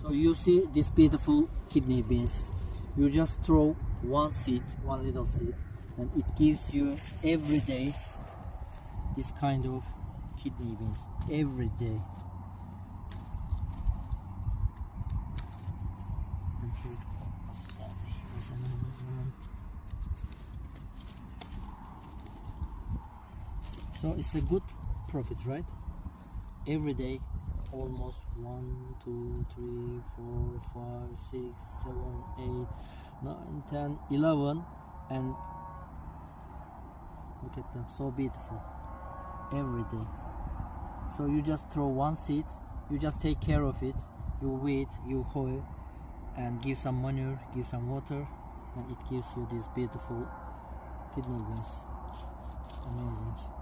So you see this beautiful kidney beans. You just throw one seed, one little seed, and it gives you every day this kind of kidney beans. Every day. So it's a good profit, right? Every day, almost 1, 2, 3, 4, 5, 6, 7, 8, 9, 10, 11, and look at them, so beautiful. Every day. So you just throw one seed, you just take care of it, you weed, you hoe, and give some manure, give some water, and it gives you these beautiful kidney beans. It's amazing.